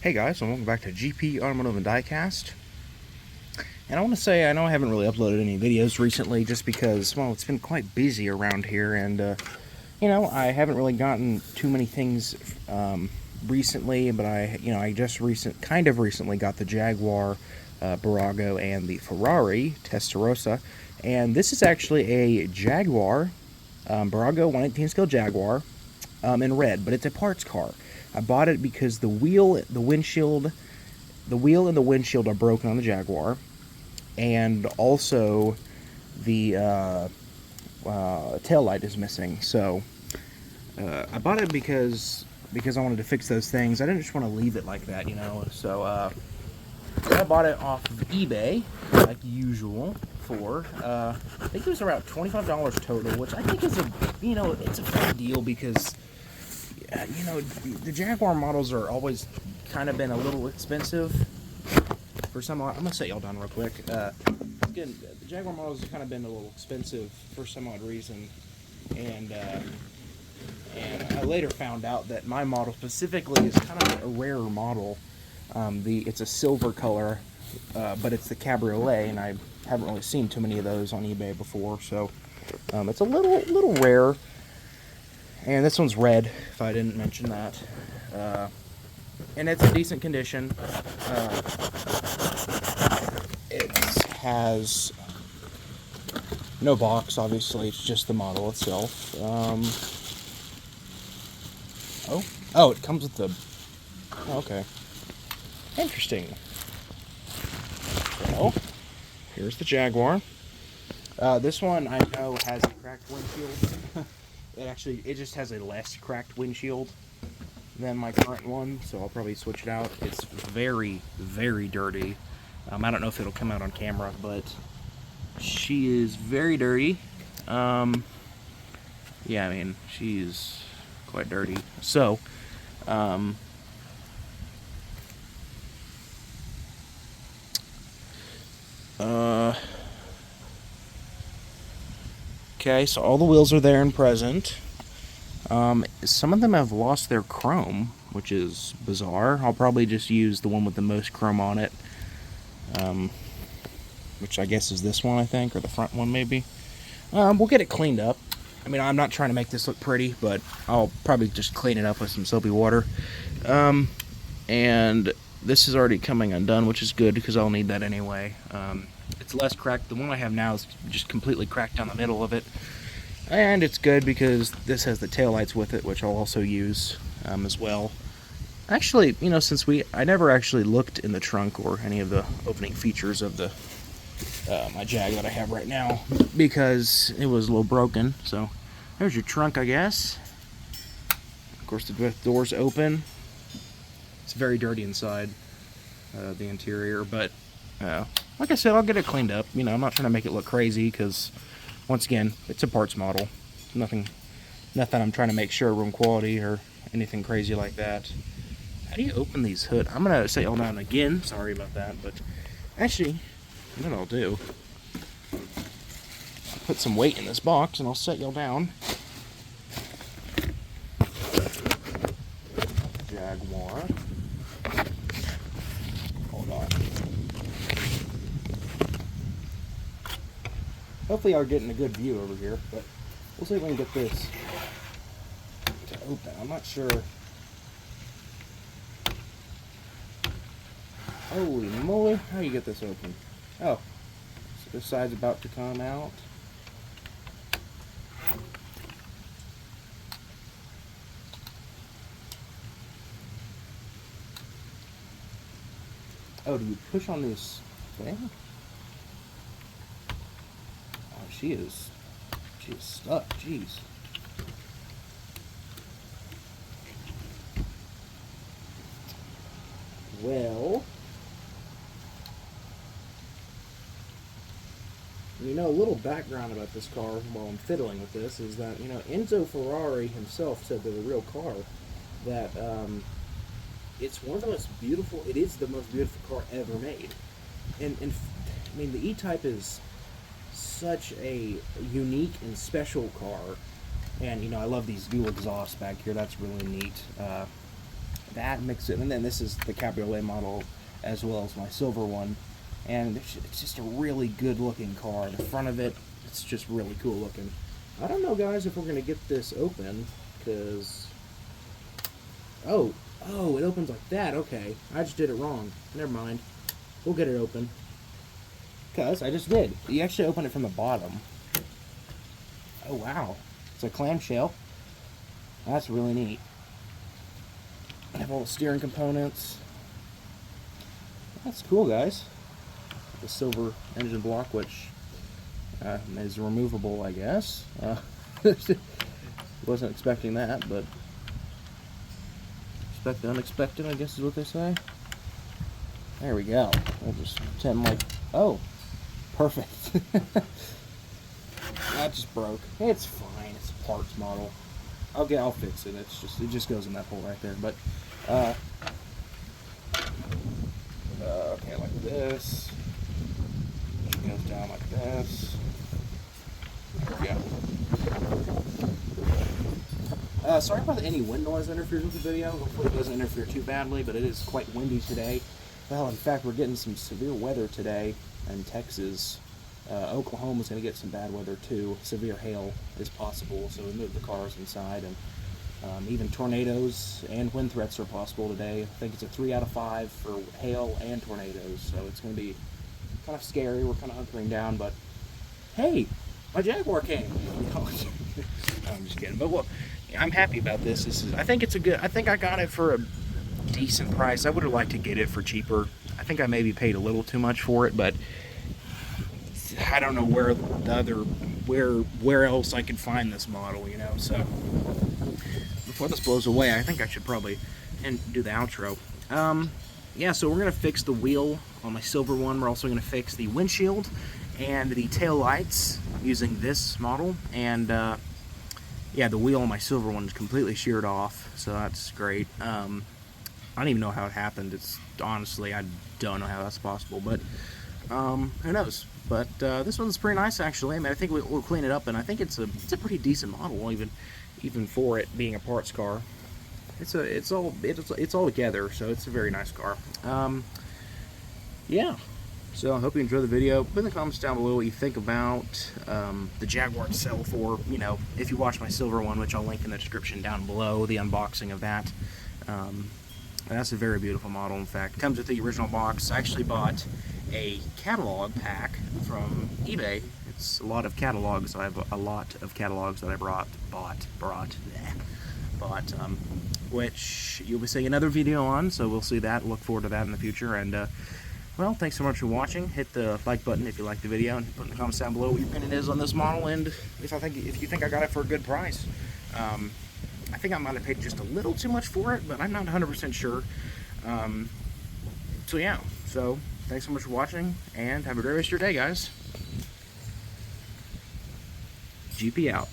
Hey guys, and welcome back to GP Automotive and Diecast. And I want to say, I know I haven't really uploaded any videos recently just because, well, it's been quite busy around here, and, I haven't really gotten too many things recently, but I just kind of recently got the Jaguar, Burago, and the Ferrari Testarossa, and this is actually a Jaguar, Burago 118 scale Jaguar, in red, but it's a parts car. I bought it because the wheel and the windshield are broken on the Jaguar, and also the tail light is missing. So I bought it because I wanted to fix those things. I didn't just want to leave it like that, So I bought it off of eBay, like usual, for I think it was around $25 total, which I think is it's a fair deal because the Jaguar models are always kind of been a little expensive for some. I'm gonna set y'all down real quick. Again, the Jaguar models have kind of been a little expensive for some odd reason, and I later found out that my model specifically is kind of a rarer model. It's a silver color, but it's the cabriolet, and I haven't really seen too many of those on eBay before, so it's a little rare. And this one's red, if I didn't mention that. And it's in decent condition. It has no box, obviously. It's just the model itself. Oh, it comes with the... Oh, okay. Interesting. So, here's the Jaguar. This one, I know, has a cracked windshield. It just has a less cracked windshield than my current one, so I'll probably switch it out. It's very, very dirty. I don't know if it'll come out on camera, but she is very dirty. Yeah, I mean, she's quite dirty. So, okay, so all the wheels are there and present. Some of them have lost their chrome, which is bizarre. I'll probably just use the one with the most chrome on it, which I guess is this one, I think, or the front one maybe. We'll get it cleaned up. I mean, I'm not trying to make this look pretty, but I'll probably just clean it up with some soapy water. And this is already coming undone, which is good because I'll need that anyway. It's less cracked. The one I have now is just completely cracked down the middle of it. And it's good because this has the taillights with it, which I'll also use as well. Actually, since I never actually looked in the trunk or any of the opening features of the my Jag that I have right now because it was a little broken. So there's your trunk, I guess. Of course, the doors open. It's very dirty inside the interior, but like I said, I'll get it cleaned up. I'm not trying to make it look crazy because, once again, it's a parts model. Nothing I'm trying to make showroom quality or anything crazy like that. How do you open these hood? I'm gonna set y'all down again. Sorry about that, but actually, what I'll do, I'll put some weight in this box and I'll set y'all down. Jaguar. Hold on. Hopefully I'm getting a good view over here, but we'll see if we can get this to open. I'm not sure. Holy moly, how do you get this open? Oh, so this side's about to come out. Oh, do you push on this thing? Oh, she is stuck, jeez. Well, a little background about this car while I'm fiddling with this is that, Enzo Ferrari himself said that a real car that it's one of the most beautiful, it is the most beautiful car ever made. And I mean, the E-Type is such a unique and special car. And, I love these dual exhausts back here. That's really neat. that mix it, and then this is the cabriolet model as well as my silver one, and it's just a really good looking car. The front of it, it's just really cool looking. I don't know, guys, if we're gonna get this open, because oh, it opens like that. Okay, I just did it wrong. Never mind, we'll get it open, because I just did. You actually open it from the bottom. Oh wow, it's a clamshell. That's really neat. I have all the steering components. That's cool, guys. The silver engine block, which is removable, I guess. Wasn't expecting that, but expect the unexpected, I guess is what they say. There we go. We'll just pretend like, oh, perfect. That just broke. It's fine. It's a parts model. I'll fix it. It just goes in that hole right there. But okay, like this. It goes down like this. There we go. Sorry about any wind noise that interferes with the video. Hopefully it doesn't interfere too badly, but it is quite windy today. Well, in fact, we're getting some severe weather today in Texas. Oklahoma's going to get some bad weather too. Severe hail is possible, so we moved the cars inside, and even tornadoes and wind threats are possible today. I think it's a 3 out of 5 for hail and tornadoes, so it's going to be kind of scary. We're kind of hunkering down, but hey, my Jaguar came. No, I'm just kidding. But well, I'm happy about this. I think I got it for a decent price. I would have liked to get it for cheaper. I think I maybe paid a little too much for it, but I don't know where else I could find this model, you know. So before this blows away, I think I should probably do the outro. Yeah, so we're gonna fix the wheel on my silver one. We're also gonna fix the windshield and the tail lights using this model. And yeah, the wheel on my silver one is completely sheared off, so that's great. I don't even know how it happened. Honestly, I don't know how that's possible, but who knows? But this one's pretty nice, actually. I mean, I think we'll clean it up, and I think it's a pretty decent model, even for it being a parts car. It's all together, so it's a very nice car. Yeah. So I hope you enjoy the video. Put in the comments down below what you think about the Jaguar itself, or if you watch my silver one, which I'll link in the description down below, the unboxing of that. That's a very beautiful model. In fact, it comes with the original box. I actually bought a catalog pack from eBay. It's a lot of catalogs. I have a lot of catalogs that I bought, which you'll be seeing another video on, so we'll see that. Look forward to that in the future. And well, thanks so much for watching. Hit the like button if you liked the video, and put in the comments down below what your opinion is on this model, and if you think I got it for a good price. I think I might have paid just a little too much for it, but I'm not 100% sure. So yeah, thanks so much for watching, and have a great rest of your day, guys. GP out.